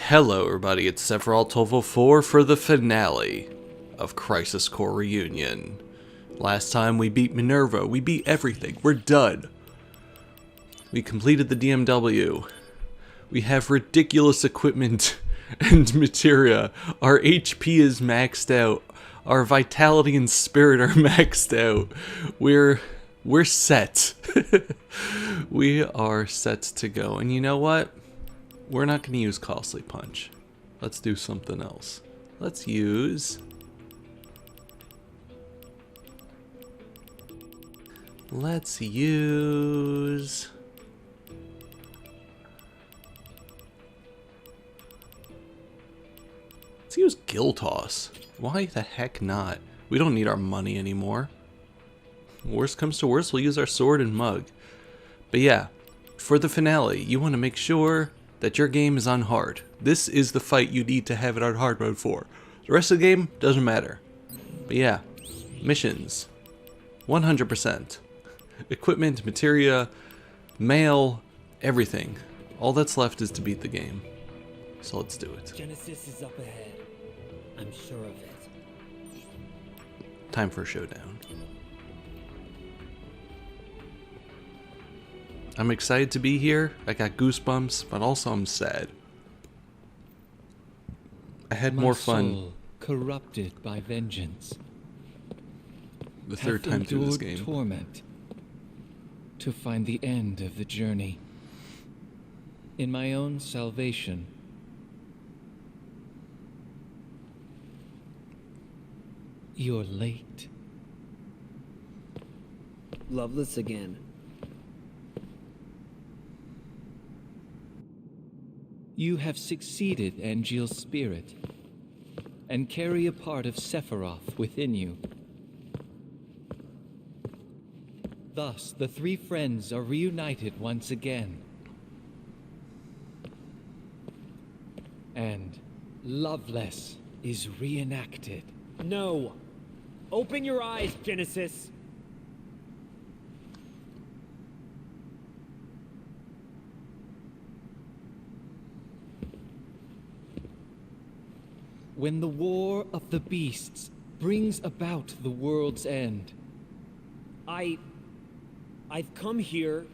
Hello everybody, it's Sephiroth 1204 for the finale of Crisis Core Reunion. Last time we beat Minerva, we beat everything, we're done. We completed the DMW. We have ridiculous equipment and materia. Our HP is maxed out. Our vitality and spirit are maxed out. We're set. We are set to go. And you know what? We're not going to use Costly Punch. Let's do something else. Let's use... Let's use Gill Toss. Why the heck not? We don't need our money anymore. Worst comes to worst, we'll use our sword and mug. But yeah, for the finale, you want to make sure that your game is on hard. This is the fight you need to have it on hard mode for. The rest of the game doesn't matter. But yeah, missions, 100%. Equipment, materia, mail, everything. All that's left is to beat the game. So let's do it. Genesis is up ahead. I'm sure of it. Time for a showdown. I'm excited to be here. I got goosebumps, but also I'm sad. I had more fun. Soul, corrupted by vengeance. The third time through this game. Torment to find the end of the journey. In my own salvation. You're late. Loveless again. You have succeeded, Angeal's spirit, and carry a part of Sephiroth within you. Thus, the three friends are reunited once again. And Loveless is reenacted. No! Open your eyes, Genesis! When the war of the beasts brings about the world's end. I've come here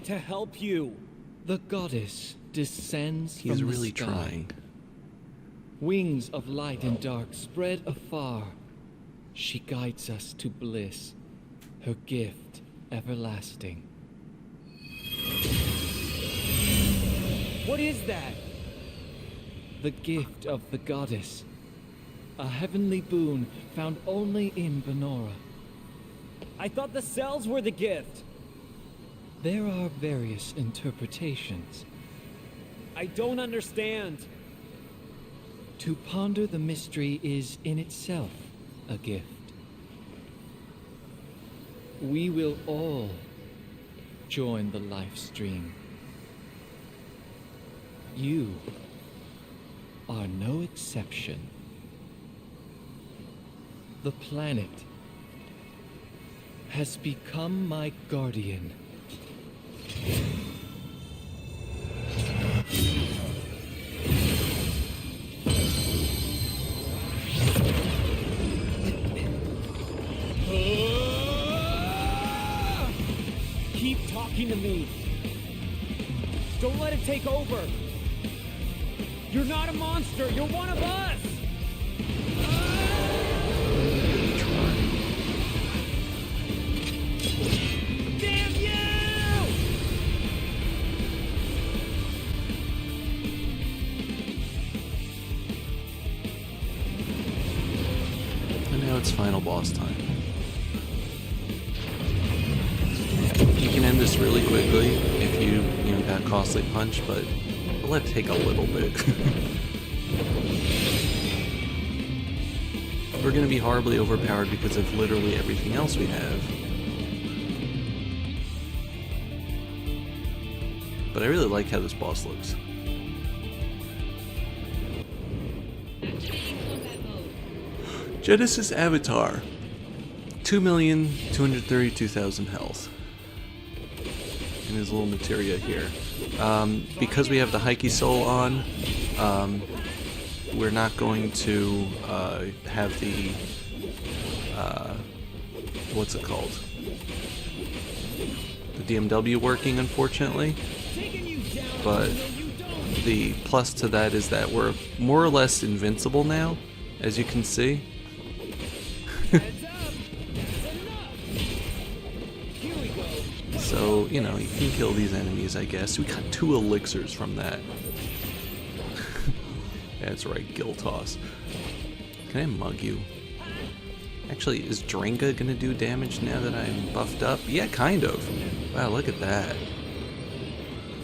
to help you. The goddess descends He's from really the sky. trying. Wings of light and dark spread afar. She guides us to bliss, her gift everlasting. What is that? The gift of the goddess. A heavenly boon found only in Benora. I thought the cells were the gift. There are various interpretations. I don't understand. To ponder the mystery is in itself a gift. We will all join the life stream. You are no exception. The planet has become my guardian. Keep talking to me. Don't let it take over. You're not a monster. You're one of us. Damn you! And now it's final boss time. You can end this really quickly if you got Costly Punch, but we'll let it take a little bit. We're gonna be horribly overpowered because of literally everything else we have. But I really like how this boss looks. Genesis Avatar. 2,232,000 health. And his little materia here. because we have the Heike Soul on, we're not going to have the what's it called? The DMW working, unfortunately. But the plus to that is that we're more or less invincible now, as you can see. So, you know, you can kill these enemies, I guess. We got 2 elixirs from that. That's right, Gill Toss. Can I mug you? Actually, is Dringa gonna do damage now that I'm buffed up? Yeah, kind of. Wow, look at that.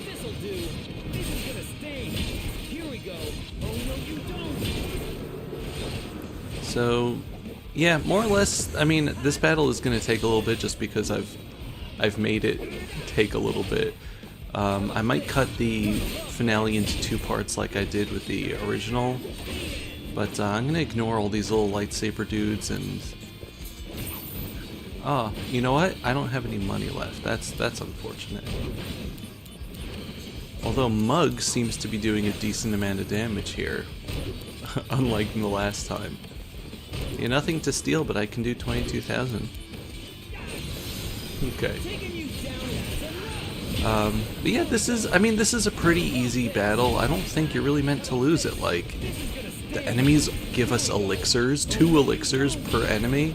This'll do. This is gonna sting. Here we go. Oh no, you don't. So, yeah, more or less. I mean, this battle is gonna take a little bit just because I've made it take a little bit. I might cut the finale into 2 parts like I did with the original, but I'm gonna ignore all these little lightsaber dudes and... Oh, you know what? I don't have any money left. That's unfortunate. Although Mug seems to be doing a decent amount of damage here, unlike the last time. Yeah, nothing to steal, but I can do 22,000. Okay. But yeah, this is a pretty easy battle. I don't think you're really meant to lose it. Like, the enemies give us elixirs, 2 elixirs per enemy.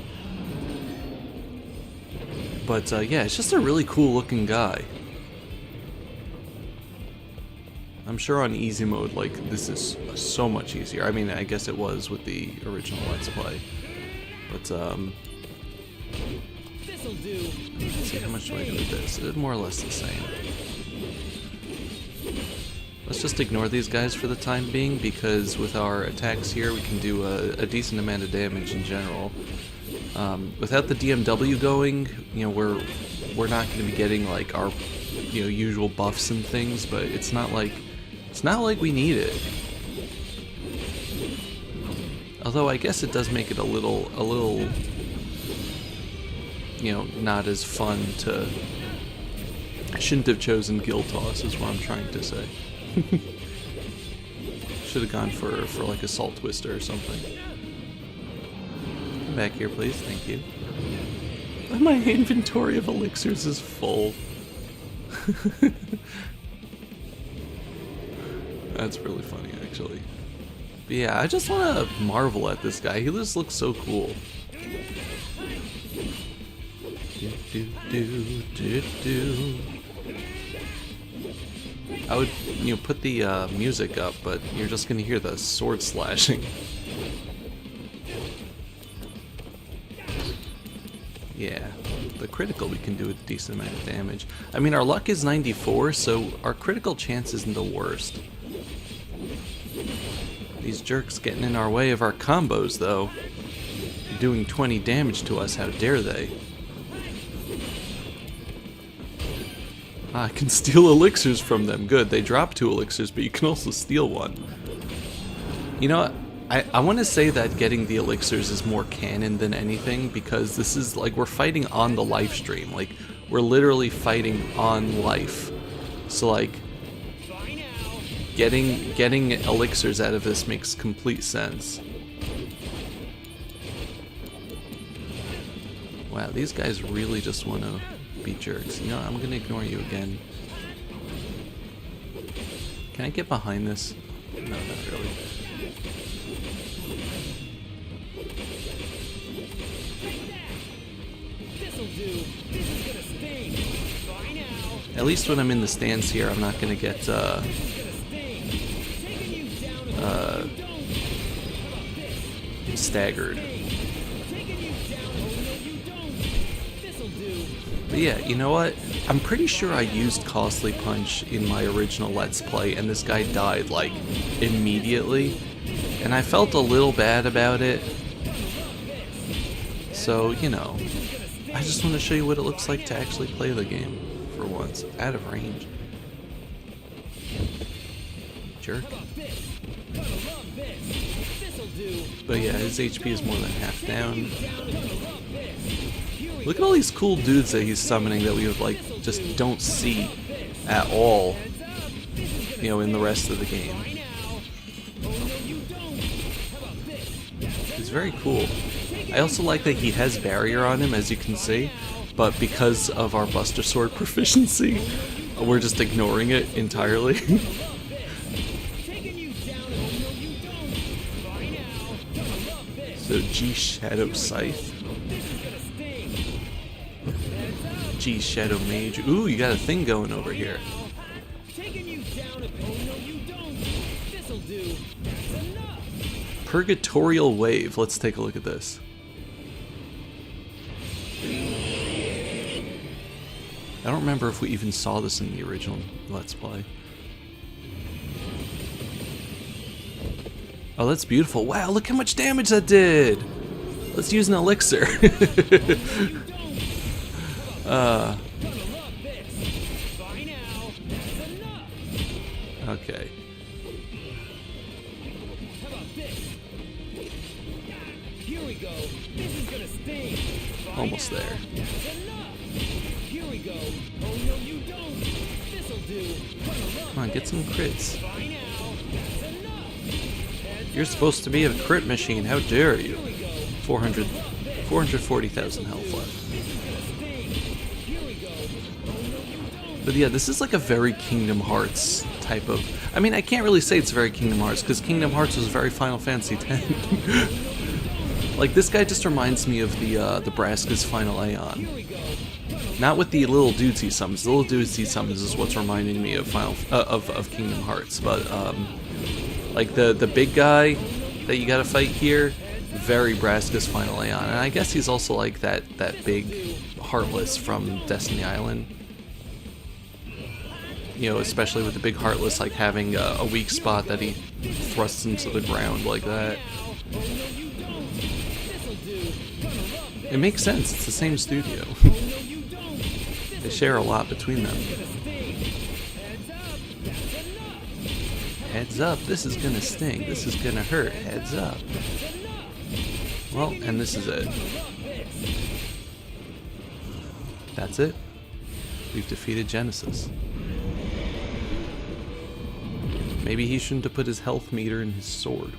But yeah, it's just a really cool looking guy. I'm sure on easy mode, like, this is so much easier. I mean, I guess it was with the original Let's Play. But, let's see, how much do I do with this? It's more or less the same. Let's just ignore these guys for the time being, because with our attacks here, we can do a decent amount of damage in general. Without the DMW going, you know, we're not going to be getting like our, you know, usual buffs and things, but it's not like we need it. Although I guess it does make it a little, you know, not as fun to... I shouldn't have chosen Gill Toss, is what I'm trying to say. Should have gone for like a Salt Twister or something. Come back here, please. Thank you. My inventory of elixirs is full. That's really funny, actually. But yeah, I just want to marvel at this guy. He just looks so cool. I would, you know, put the music up, but you're just gonna hear the sword slashing. Yeah, the critical we can do a decent amount of damage. I mean, our luck is 94, so our critical chance isn't the worst. These jerks getting in our way of our combos, though. Doing 20 damage to us, how dare they? I can steal elixirs from them. Good, they drop 2 elixirs, but you can also steal 1. You know what? I want to say that getting the elixirs is more canon than anything, because this is like we're fighting on the live stream. Like, we're literally fighting on life. So like, getting elixirs out of this makes complete sense. Wow, these guys really just want to be jerks. You know, I'm gonna ignore you again. Can I get behind this? No, not really. At least when I'm in the stands here, I'm not gonna get staggered. But yeah, you know what? I'm pretty sure I used Costly Punch in my original Let's Play, and this guy died, like, immediately. And I felt a little bad about it. So, you know, I just want to show you what it looks like to actually play the game, for once, out of range. Jerk. But yeah, his HP is more than half down. Look at all these cool dudes that he's summoning that we would, like, just don't see at all. you know, in the rest of the game. He's very cool. I also like that he has barrier on him, as you can see, but because of our Buster Sword proficiency, we're just ignoring it entirely. So G Shadow Scythe. G Shadow Mage. Ooh, you got a thing going over here. Purgatorial Wave. Let's take a look at this. I don't remember if we even saw this in the original Let's Play. Oh, that's beautiful. Wow, look how much damage that did! Let's use an elixir. Okay. Almost there. Come on, get some crits. You're supposed to be a crit machine, how dare you? 440,000 health left. But yeah, this is like a very Kingdom Hearts type of... I mean, I can't really say it's very Kingdom Hearts, because Kingdom Hearts was very Final Fantasy X. Like, this guy just reminds me of the Braska's Final Aeon. Not with the little dudes he summons. The little dudes he summons is what's reminding me of of Kingdom Hearts. But like the big guy that you gotta fight here, very Braska's Final Aeon. And I guess he's also like that big Heartless from Destiny Island. You know, especially with the big Heartless like having a weak spot that he thrusts into the ground like that. It makes sense, it's the same studio. They share a lot between them. Heads up, this is gonna sting, this is gonna hurt, heads up. Well, and this is it. That's it. We've defeated Genesis. Maybe he shouldn't have put his health meter in his sword.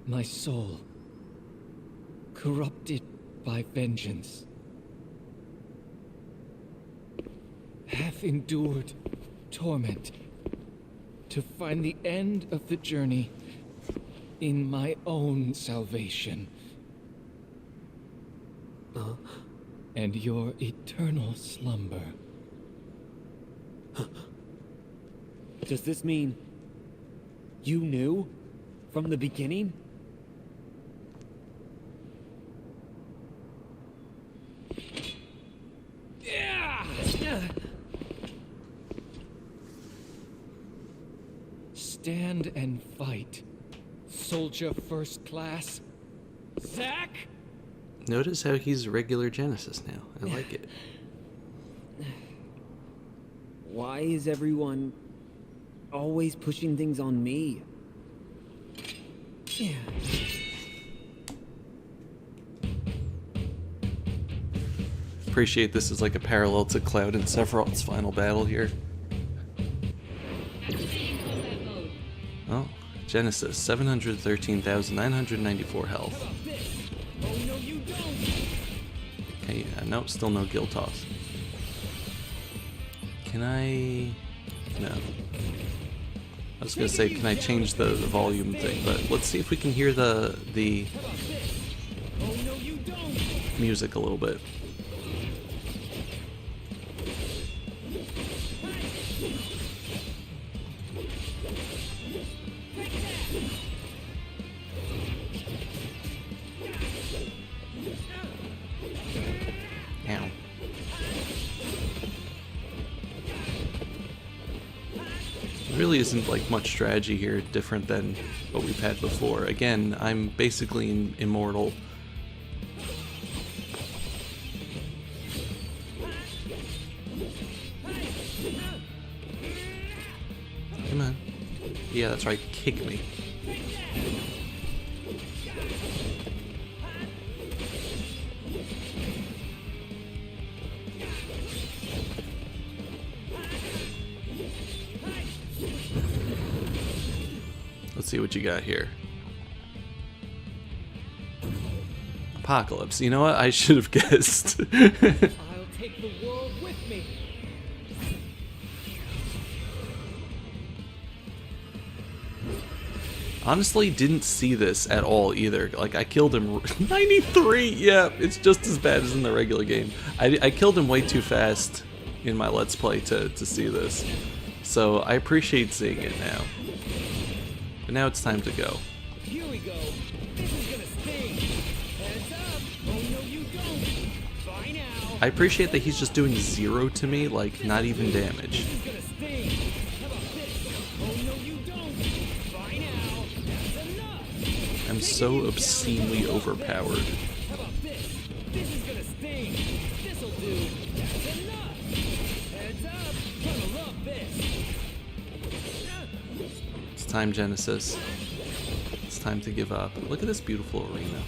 My soul, corrupted by vengeance, have endured torment to find the end of the journey in my own salvation. And your eternal slumber. Does this mean you knew from the beginning? Stand and fight, soldier first class. Zack? Notice how he's regular Genesis now. I like it. Why is everyone always pushing things on me? Appreciate this is like a parallel to Cloud and Sephiroth's final battle here. Oh, Genesis, 713,994 health. Okay, nope, still no guild toss. Can I... No. I was gonna say, can I change the volume thing, but let's see if we can hear the music a little bit. Ow. Really isn't like much strategy here different than what we've had before. Again, I'm basically immortal. Come on. Yeah, that's right. Kick me. Let's see what you got here. Apocalypse. You know what? I should have guessed. I'll take the world with me. Honestly, didn't see this at all either. Like, I killed him 93. Yeah, it's just as bad as in the regular game. I killed him way too fast in my Let's Play to see this. So I appreciate seeing it now. But now it's time to go. Here we go. This is gonna sting. Heads up. Oh no, you don't. Bye now. I appreciate that he's just doing 0 to me, like not even damage. This is gonna sting. How about this? Oh no, you don't. Bye now. That's enough. I'm so obscenely overpowered. How about this? This is gonna sting. This'll do. That's enough. Heads up. Gonna love this. It's time, Genesis. It's time to give up. Look at this beautiful arena.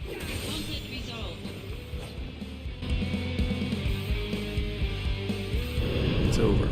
Conflict resolved. It's over.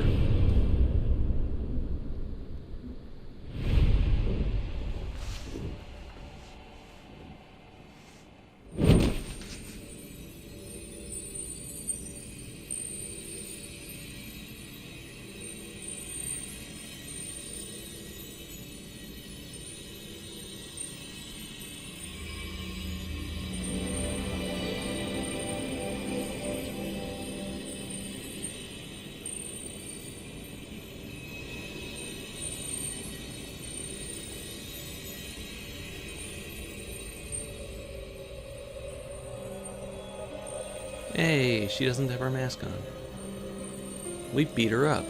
Hey, she doesn't have her mask on. We beat her up.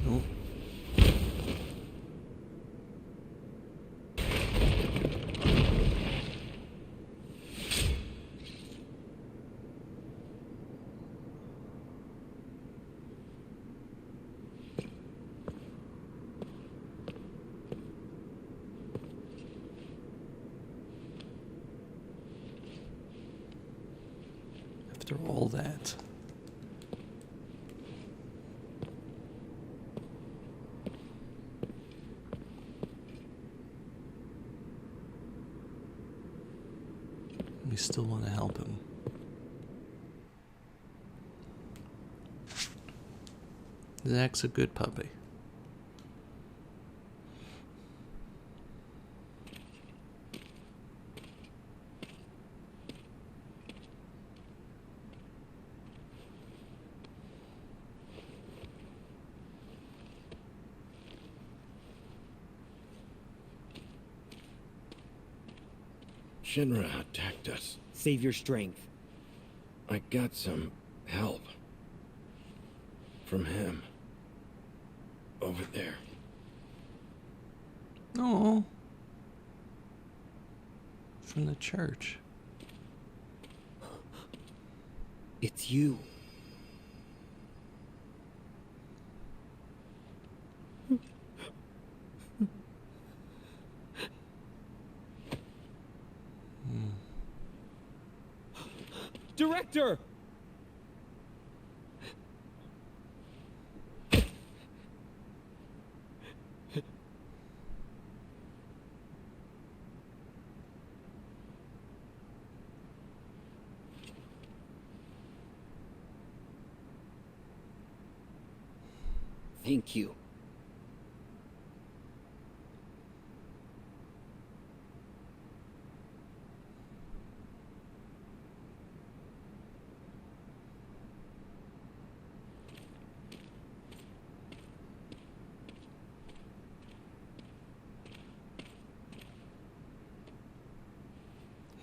Oh. After all that. We still want to help him. Zach's a good puppy. Shinra attacked us. Save your strength. I got some help from him over there. Oh. From the church. It's you. Director! Thank you.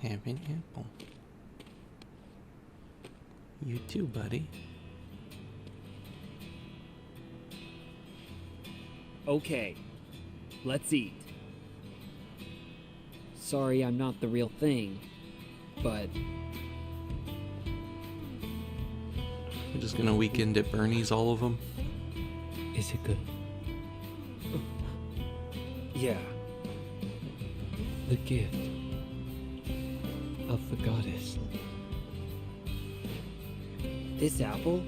Have an apple. You too, buddy. Okay, let's eat. Sorry I'm not the real thing, but We're just gonna weekend at Bernie's, all of them. Is it good? yeah. The gift of the goddess. This apple?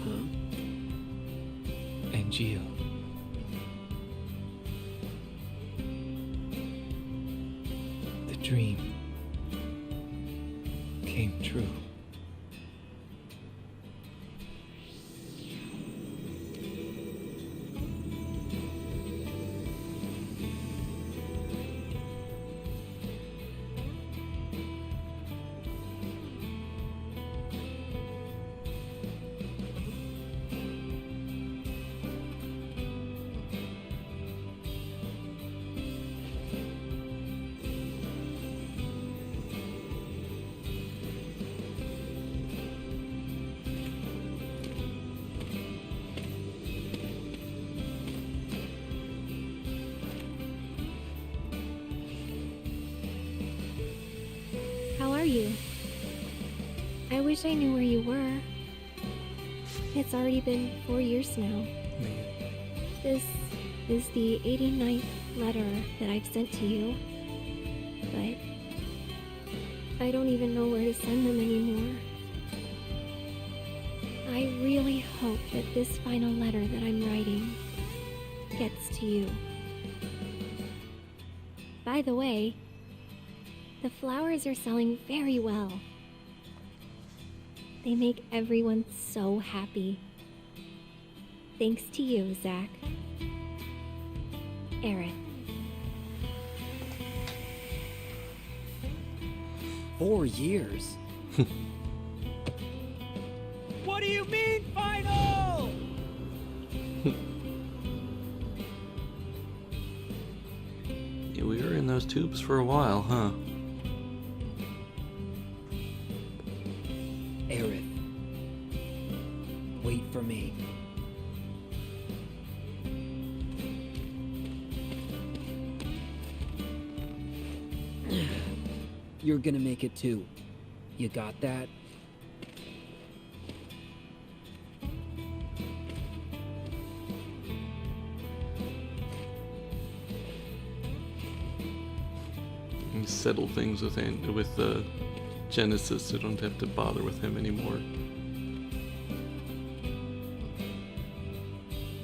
Huh? Angel. The dream came true. How are you? I wish I knew where you were. It's already been 4 years now. This is the 89th letter that I've sent to you. But I don't even know where to send them anymore. I really hope that this final letter that I'm writing gets to you. By the way, the flowers are selling very well. They make everyone so happy. Thanks to you, Zach. Aerith. 4 years? What do you mean, final? Yeah, we were in those tubes for a while, huh? Aerith. Wait for me. You're gonna make it too. You got that? And settle things with Genesis, so don't have to bother with him anymore.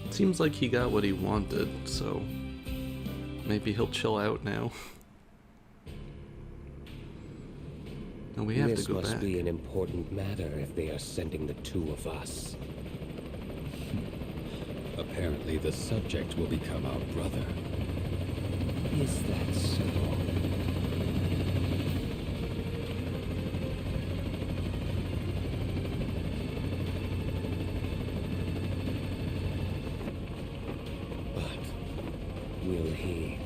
Seems like he got what he wanted, so maybe he'll chill out now. And we have This to go must back. be an important matter if they are sending the two of us. Apparently the subject will become our brother. Is that so? But Will he?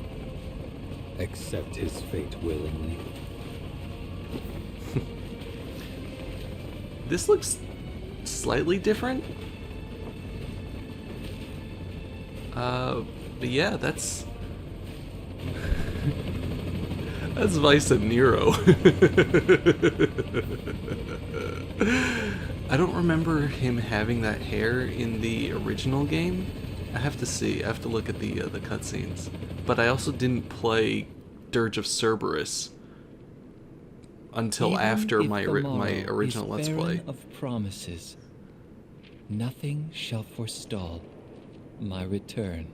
accept his fate willingly. This looks slightly different. But yeah, that's that's Vice and Nero. I don't remember him having that hair in the original game. I have to see. I have to look at the cutscenes. But I also didn't play Dirge of Cerberus until Even after if my the morrow original is Let's Play. barren of promises, nothing shall forestall my return.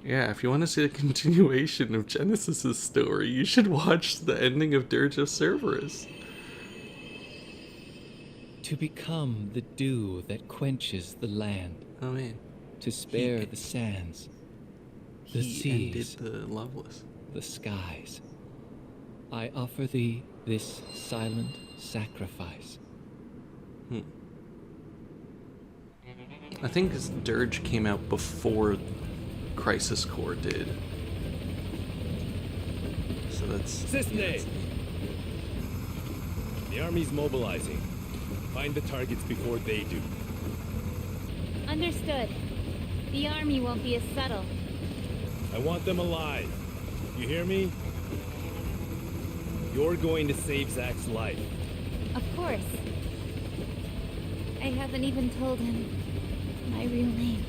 Yeah, if you want to see a continuation of Genesis's story, you should watch the ending of Dirge of Cerberus. To become the dew that quenches the land, Oh man, to spare the sands, the he seas, ended the Loveless. the skies. I offer thee this silent sacrifice. I think this Dirge came out before Crisis Core did. So that's... Cisne! The army's mobilizing. Find the targets before they do. Understood. The army won't be as subtle. I want them alive. You hear me? You're going to save Zack's life. Of course. I haven't even told him my real name.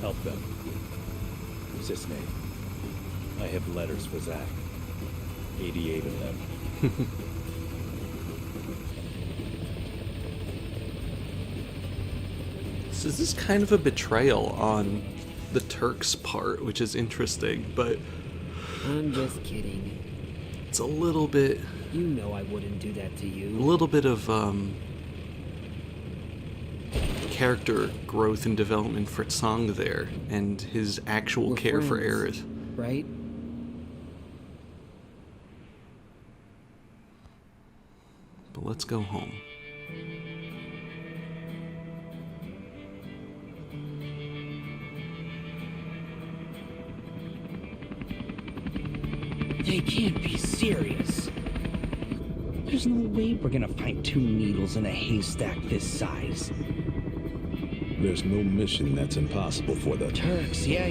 Help them. Cisne, I have letters for Zack. 88 of them. So this is kind of a betrayal on the Turks' part, which is interesting, but I'm just kidding. it's a little bit... You know I wouldn't do that to a you. little bit of character growth and development for Tsang there, and his actual We're care for friends, Aerith. right? But let's go home. They can't be serious. There's no way we're gonna find 2 needles in a haystack this size. There's no mission that's impossible for the Turks, yeah.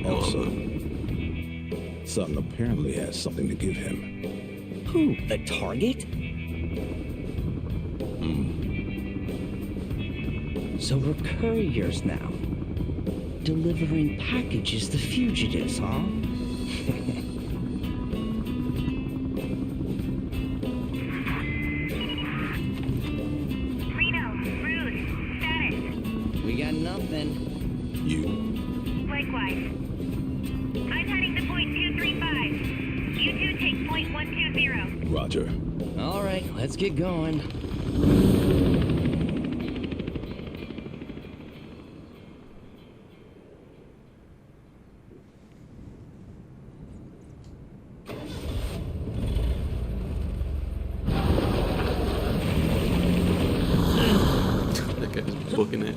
Also, Sutton apparently has something to give him. Who? The target? So we're couriers now. Delivering packages to fugitives, huh? Reno, Rude, status. We got nothing. You. Likewise. I'm heading to point 235. You two take point 120. Roger. All right, let's get going. That guy's booking it.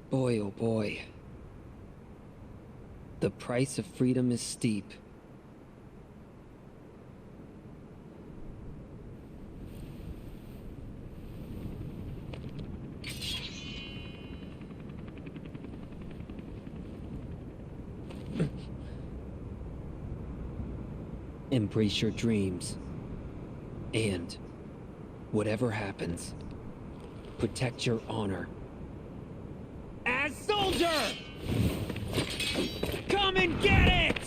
Boy, oh boy. The price of freedom is steep. Embrace your dreams. And, whatever happens, protect your honor. As soldier! Come and get it!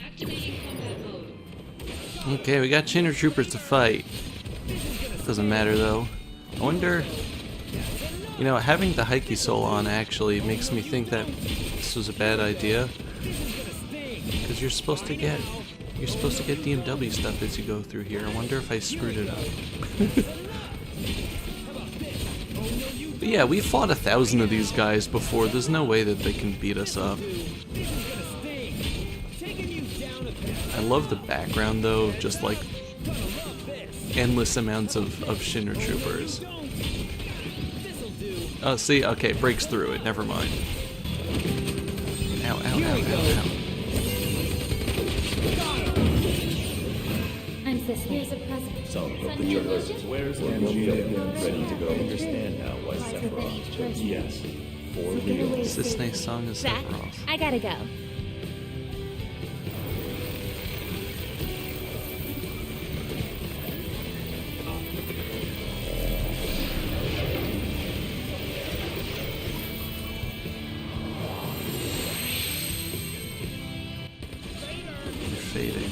Activating combat mode. Okay, we got Chinner Troopers to fight. Doesn't matter though. I wonder... You know, having the Heike Soul on actually makes me think that this was a bad idea. Because you're supposed to get DMW stuff as you go through here. I wonder if I screwed it up. But yeah, we fought 1,000 of these guys before. There's no way that they can beat us up. I love the background though, just like endless amounts of Shinra Troopers. Oh, see? Okay, breaks through it. Never mind. Ow, ow, ow, ow, ow. I'm Cisne. Here's a present. Some of the journalists. Where's MG? Ready to go. Understand now why Sephiroth chose yes. For real. Cisne's song is Zack, Sephiroth. I gotta go. fading.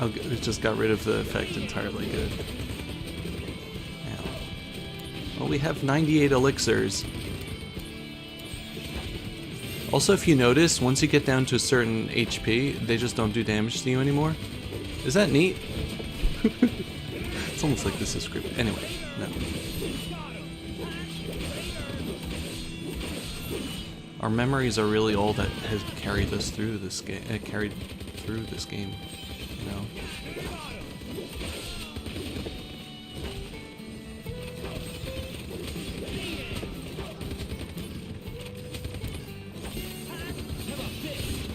Oh, it just got rid of the effect entirely. Good. Now, well, we have 98 elixirs. Also, if you notice, once you get down to a certain HP, they just don't do damage to you anymore. Is that neat? It's almost like this is scripted. Anyway, no. Our memories are really all that has carried us through this game. Carried through this game, you know.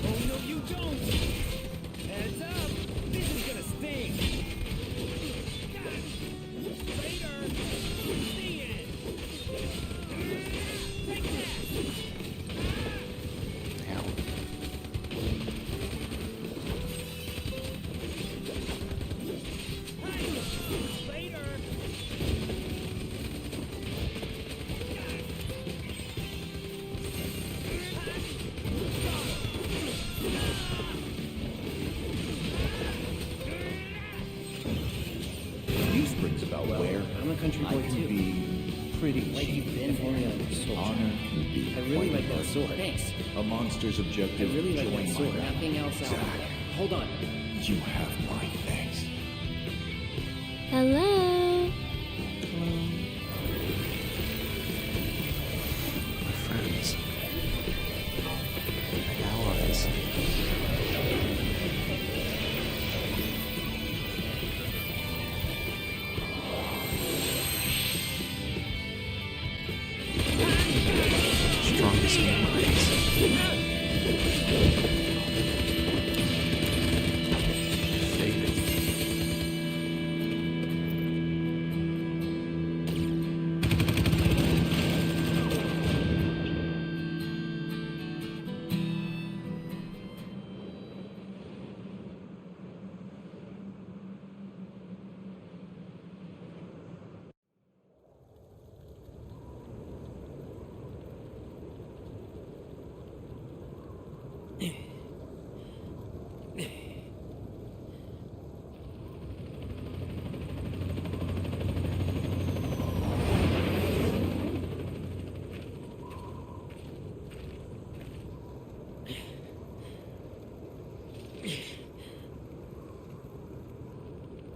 Oh no, you don't! Heads up! This is gonna sting! Raider! See it! Take that! Ow. Raider! News brings about where I'm a country boy too. be pretty Like you've been only on your sword. honor would be I really quite like that sword. Thanks. a monster's I objective. really like join that sword. my rank. Nothing else out Zack, there. Hold on. you have my thanks. Hello? My friends. My allies. Strongest minds. Fading.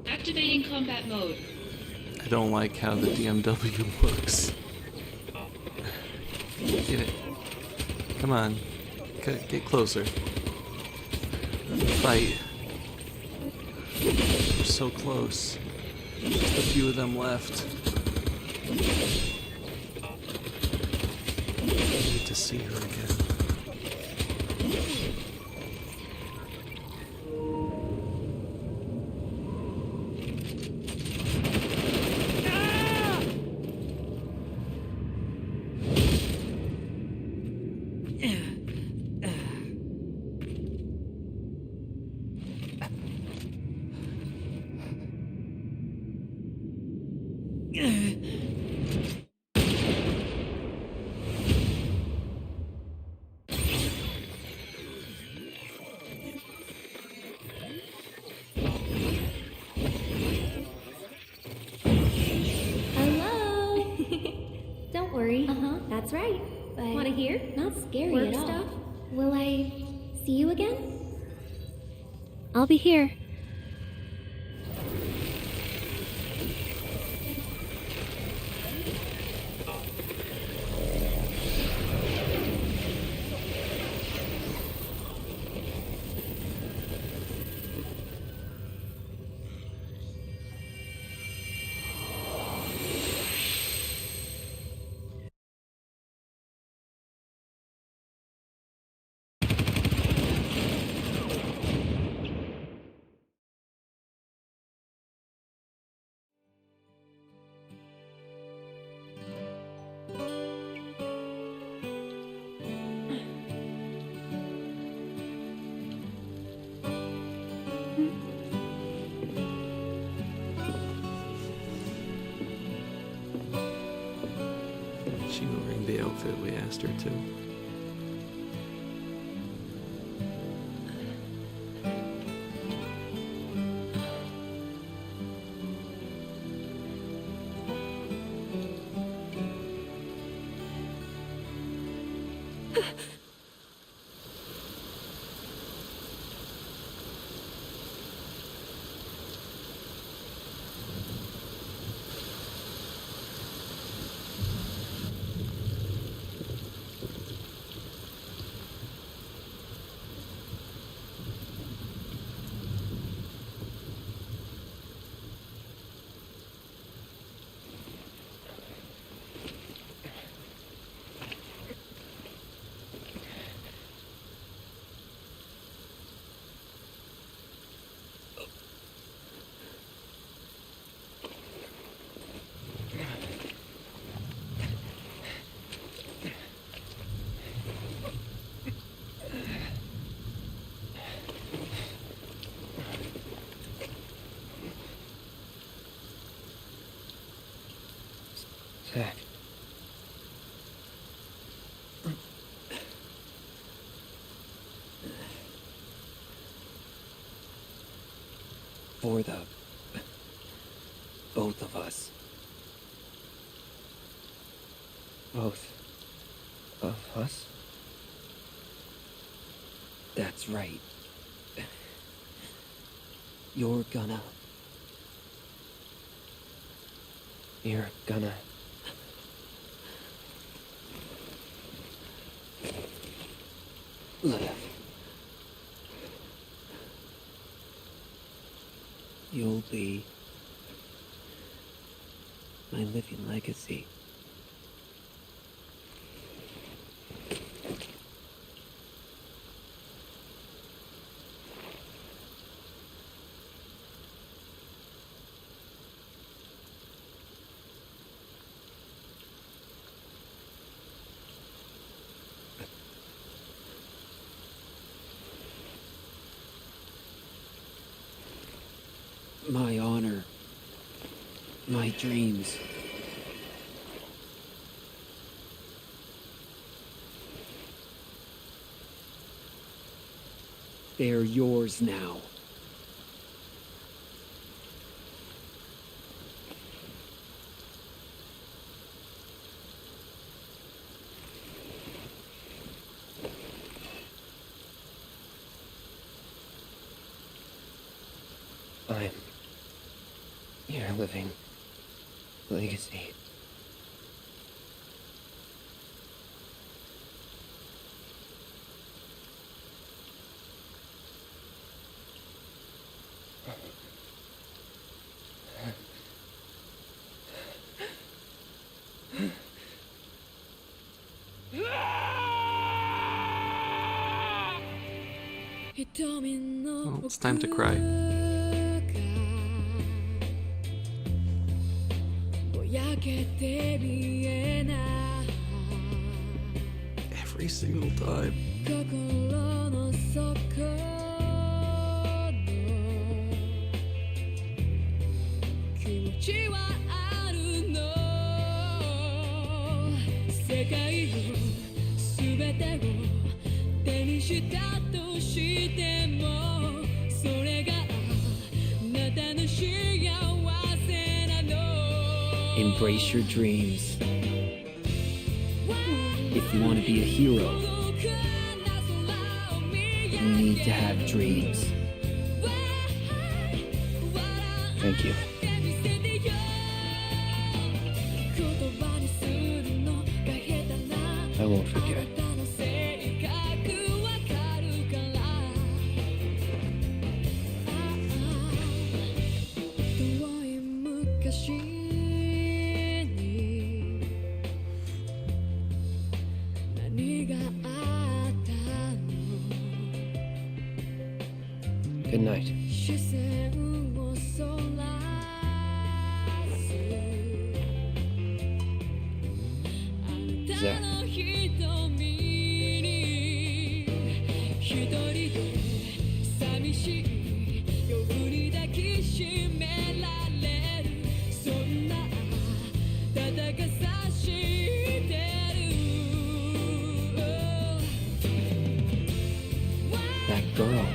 Activating combat mode. I don't like how the DMW looks. Get it. Come on. Get closer. Fight. We're so close. Just a few of them left. I need to see her again. Hello? Don't worry. That's right. But want to hear? Not scary Work at all. stuff? Will I see you again? I'll be here. She wearing the outfit we asked her to. Zach. For the both of us. Both of us? That's right. You're gonna live. You'll be my living legacy. My honor, my dreams. They're yours now. I'm your living legacy. Well, it's time to cry. Every single time. Embrace your dreams. If you want to be a hero, you need to have dreams. Thank you. I won't forget. Good night. Zach. That girl.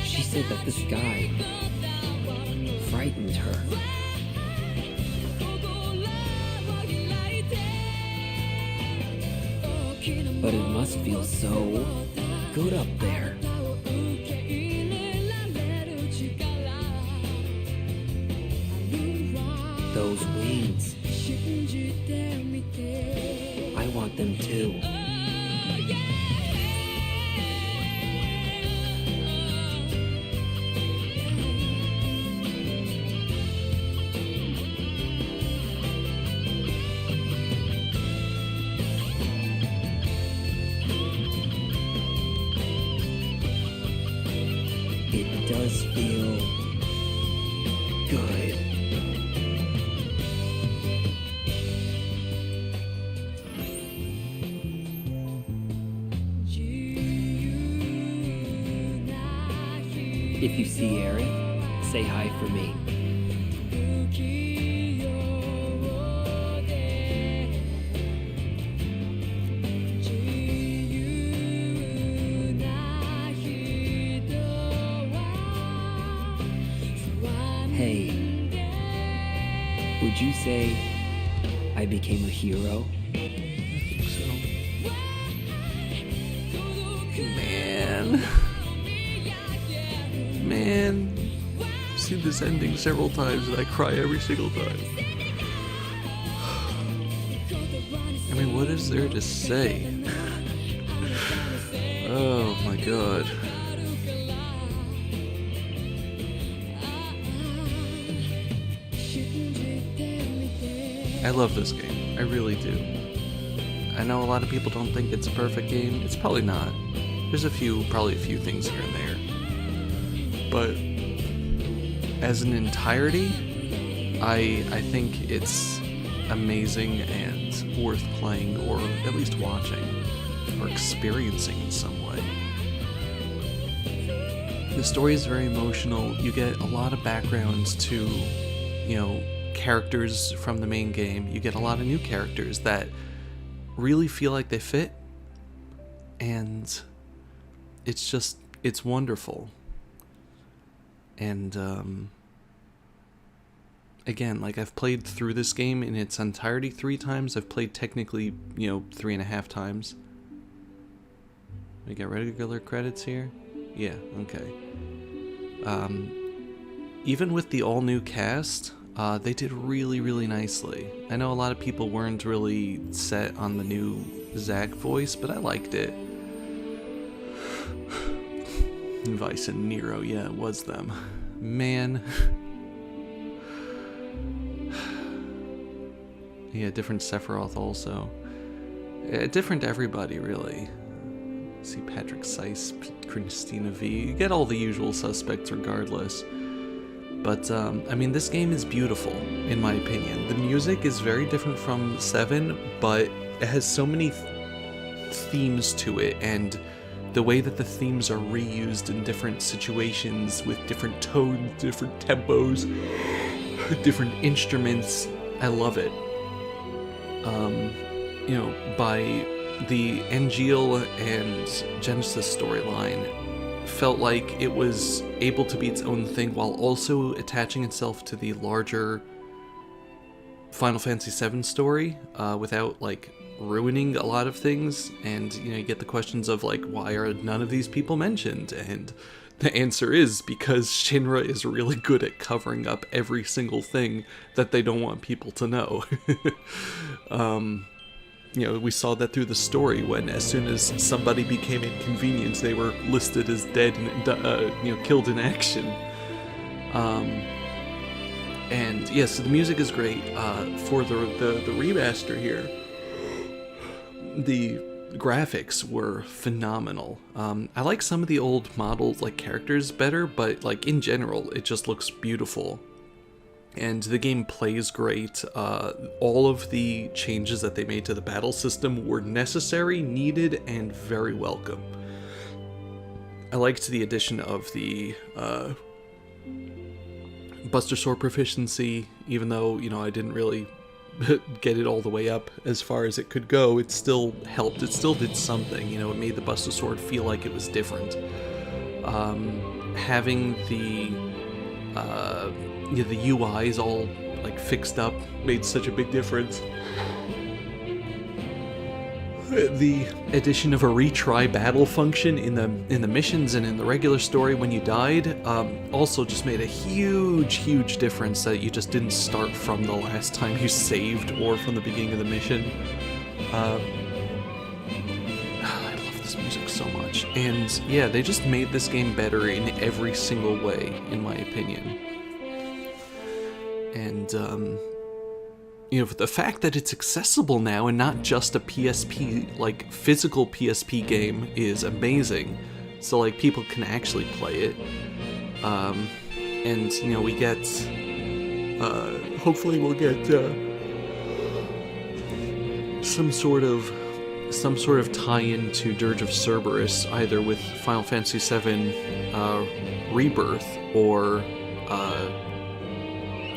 She said that this guy frightened her. But it must feel so good up there. Those wings. I want them too. It does feel good. If you see Aerith, say hi for me. Hey, would you say I became a hero? Man. Man. I've seen this ending several times and I cry every single time. I mean, what is there to say? Oh my god. I love this game. I really do. I know a lot of people don't think it's a perfect game. It's probably not. There's probably a few things here and there. But as an entirety, I think it's amazing and worth playing, or at least watching, or experiencing in some way. The story is very emotional. You get a lot of backgrounds to, characters from the main game. You get a lot of new characters that really feel like they fit, and it's wonderful. And again, like, I've played through this game in its entirety 3 times. I've played technically 3.5 times. We got regular credits here? Yeah, okay. Even with the all new cast, they did really, really nicely. I know a lot of people weren't really set on the new Zack voice, but I liked it. Vice and Nero, yeah, it was them. Man. Yeah, different Sephiroth also. Different everybody, really. See Patrick Seiss, Christina V. You get all the usual suspects regardless. But, I mean, this game is beautiful, in my opinion. The music is very different from 7, but it has so many themes to it, and the way that the themes are reused in different situations with different tones, different tempos, different instruments, I love it. By the Angeal and Genesis storyline, felt like it was able to be its own thing while also attaching itself to the larger Final Fantasy VII story without, like, ruining a lot of things. And, you get the questions of, like, why are none of these people mentioned? And the answer is because Shinra is really good at covering up every single thing that they don't want people to know. We saw that through the story when, as soon as somebody became inconvenient, they were listed as dead and, killed in action. And yeah, so the music is great. For the remaster here, the graphics were phenomenal. I like some of the old models, like characters, better, but like in general, it just looks beautiful. And the game plays great. All of the changes that they made to the battle system were necessary, needed, and very welcome. I liked the addition of the Buster Sword proficiency, even though, I didn't really get it all the way up as far as it could go. It still helped. It still did something. It made the Buster Sword feel like it was different. Having the UIs all like fixed up made such a big difference. the addition of a retry battle function in the missions and in the regular story when you died also just made a huge difference, that you just didn't start from the last time you saved or from the beginning of the mission. I love this music so much, and yeah, they just made this game better in every single way, in my opinion. And you know, the fact that it's accessible now and not just a PSP, like physical PSP game, is amazing. So like people can actually play it. And you know, we get, hopefully we'll get some sort of tie-in to Dirge of Cerberus, either with Final Fantasy VII Rebirth or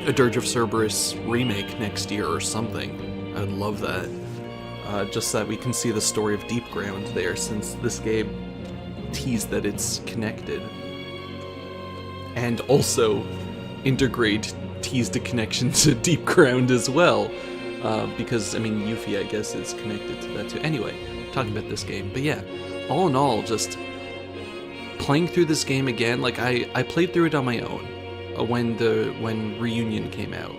a Dirge of Cerberus remake next year or something. I'd love that. Just so that we can see the story of Deep Ground there, since this game teased that it's connected. And also, Intergrade teased a connection to Deep Ground as well. Because, I mean, Yuffie, I guess, is connected to that too. Anyway, talking about this game. But yeah, all in all, just playing through this game again, like I played through it on my own when Reunion came out,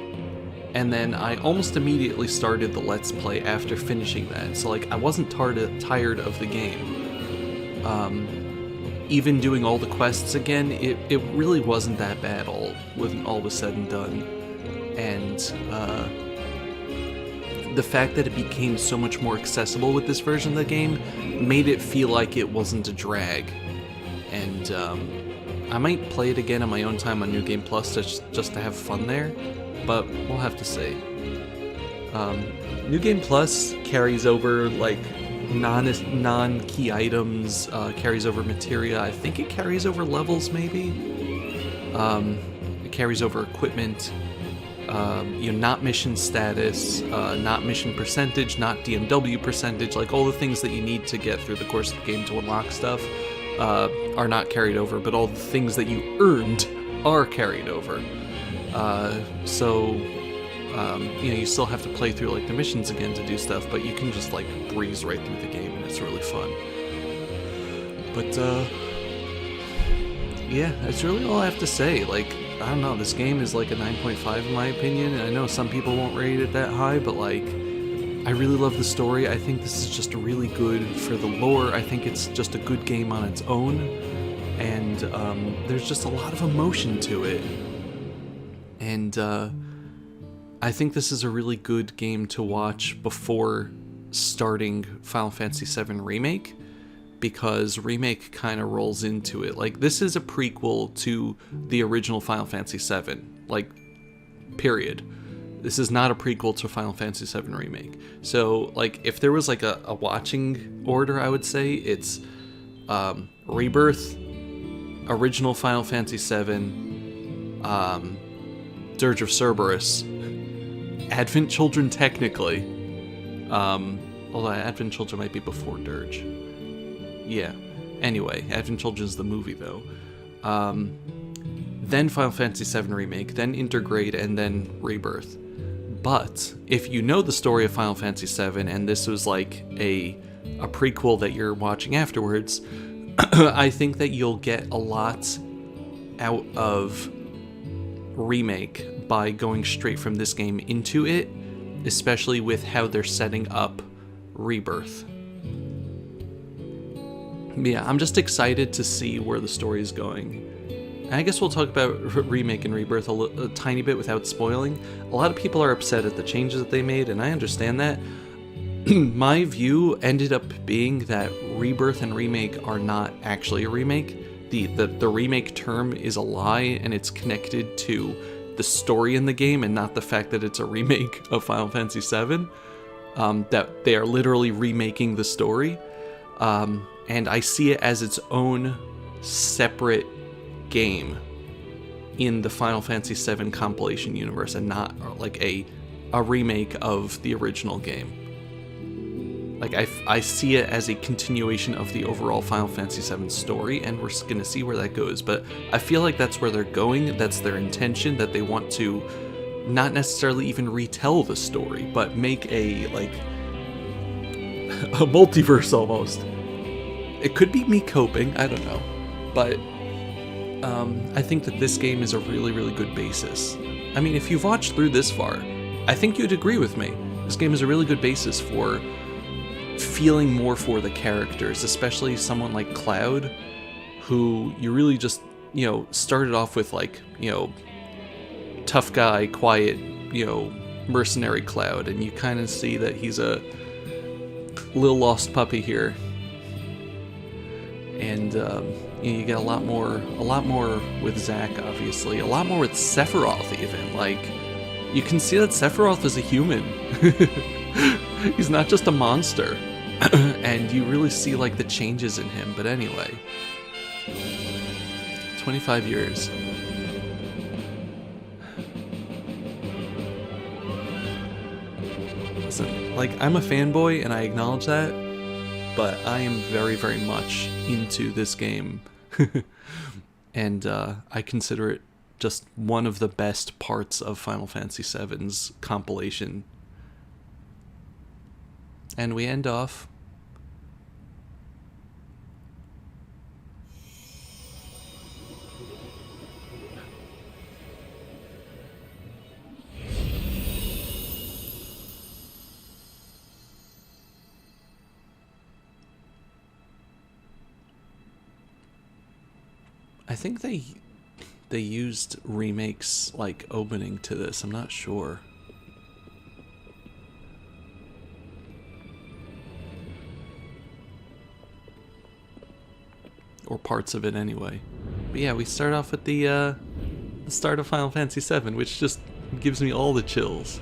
and then I almost immediately started the Let's Play after finishing that, so like I wasn't tired of the game. Even doing all the quests again, it really wasn't that bad when all was said and done. And the fact that it became so much more accessible with this version of the game made it feel like it wasn't a drag. And I might play it again on my own time on New Game Plus just to have fun there, but we'll have to see. New Game Plus carries over like non-key items, carries over materia. I think it carries over levels, maybe. It carries over equipment. You know, not mission status, not mission percentage, not DMW percentage, like all the things that you need to get through the course of the game to unlock stuff. Are not carried over, but all the things that you earned are carried over. So, you know, you still have to play through like the missions again to do stuff, but you can just like breeze right through the game, and it's really fun. But yeah, that's really all I have to say. Like, I don't know, this game is like a 9.5 in my opinion, and I know some people won't rate it that high, but like, I really love the story. I think this is just really good for the lore. I think it's just a good game on its own, and there's just a lot of emotion to it. And I think this is a really good game to watch before starting Final Fantasy VII Remake, because Remake kind of rolls into it. Like, this is a prequel to the original Final Fantasy VII, like, period. This is not a prequel to Final Fantasy VII Remake. So, like, if there was, like, a watching order, I would say it's Rebirth, original Final Fantasy VII, Dirge of Cerberus, Advent Children technically, although Advent Children might be before Dirge. Yeah. Anyway, Advent Children is the movie, though. Then Final Fantasy VII Remake, then Intergrade, and then Rebirth. But if you know the story of Final Fantasy VII, and this was like a prequel that you're watching afterwards, I think that you'll get a lot out of Remake by going straight from this game into it, especially with how they're setting up Rebirth. Yeah, I'm just excited to see where the story is going. And I guess we'll talk about Remake and Rebirth a tiny bit without spoiling. A lot of people are upset at the changes that they made, and I understand that. My view ended up being that Rebirth and Remake are not actually a remake. The remake term is a lie, and it's connected to the story in the game and not the fact that it's a remake of Final Fantasy VII. That they are literally remaking the story. And I see it as its own separate game in the Final Fantasy VII compilation universe, and not like a remake of the original game. Like, I see it as a continuation of the overall Final Fantasy VII story, and we're gonna see where that goes. But I feel like that's where they're going, that's their intention, that they want to not necessarily even retell the story, but make a, like, a multiverse almost. It could be me coping, I don't know. But I think that this game is a really, really good basis. I mean, if you've watched through this far, I think you'd agree with me. This game is a really good basis for feeling more for the characters, especially someone like Cloud, who you really just, you know, started off with like, you know, tough guy, quiet, you know, mercenary Cloud, and you kind of see that he's a little lost puppy here. And you know, you get a lot more with Zack, obviously, a lot more with Sephiroth even. Like, you can see that Sephiroth is a human. He's not just a monster. And you really see like the changes in him. But anyway, 25 years. Listen, like, I'm a fanboy and I acknowledge that, but I am very, very much into this game. And I consider it just one of the best parts of Final Fantasy VII's compilation. And we end off I think they used remakes like opening to this. I'm not sure. Or parts of it anyway. But yeah, we start off with the start of Final Fantasy VII, which just gives me all the chills.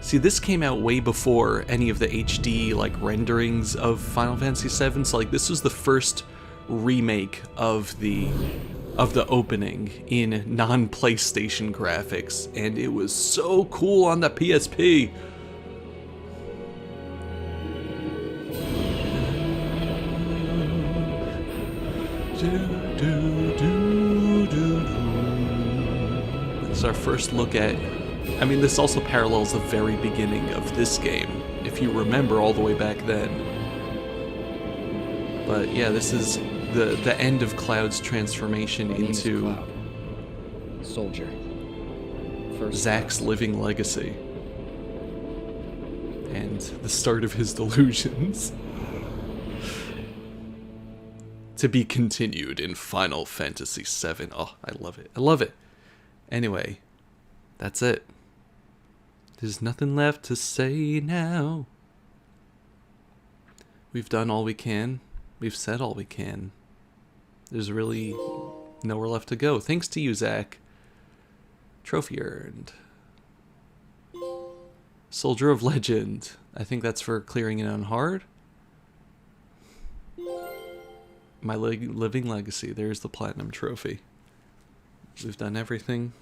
See, this came out way before any of the HD like renderings of Final Fantasy VII. So like, this was the first remake of the opening in non-PlayStation graphics, and it was so cool on the PSP. This is our first look at, I mean, this also parallels the very beginning of this game, if you remember all the way back then. But yeah, this is the end of Cloud's transformation into Cloud. Soldier. First Zack's living legacy. And the start of his delusions. To be continued in Final Fantasy VII. Oh, I love it. I love it. Anyway, that's it. There's nothing left to say now. We've done all we can. We've said all we can. There's really nowhere left to go. Thanks to you, Zack. Trophy earned. Soldier of Legend. I think that's for clearing it on hard. My living legacy. There's the platinum trophy. We've done everything.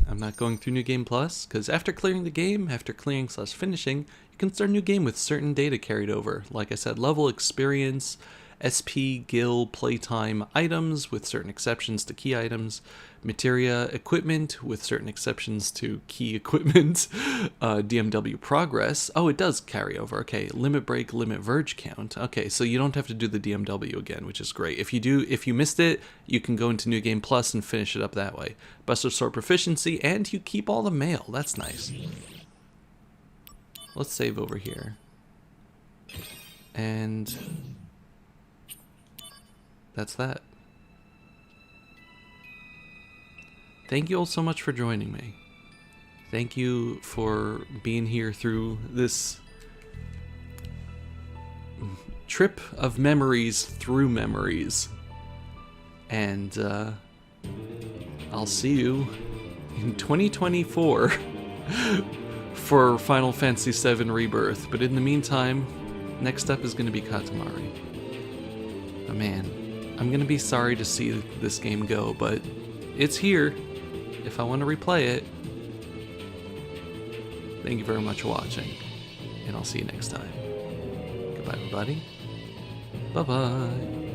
I'm not going through New Game Plus, because after clearing the game, after clearing / finishing, you can start a new game with certain data carried over. Like I said, level, experience, SP, guild, playtime, items with certain exceptions to key items, materia, equipment with certain exceptions to key equipment, DMW progress. Oh, it does carry over. Okay, limit break, limit verge count. Okay, so you don't have to do the DMW again, which is great. If you missed it, you can go into New Game Plus and finish it up that way. Buster Sword proficiency, and you keep all the mail. That's nice. Let's save over here. And that's that. Thank you all so much for joining me. Thank you for being here through this trip of memories through memories. And I'll see you in 2024 for Final Fantasy VII Rebirth. But in the meantime, next up is going to be Katamari. Oh man, I'm going to be sorry to see this game go, but it's here if I want to replay it. Thank you very much for watching, and I'll see you next time. Goodbye, everybody. Bye-bye.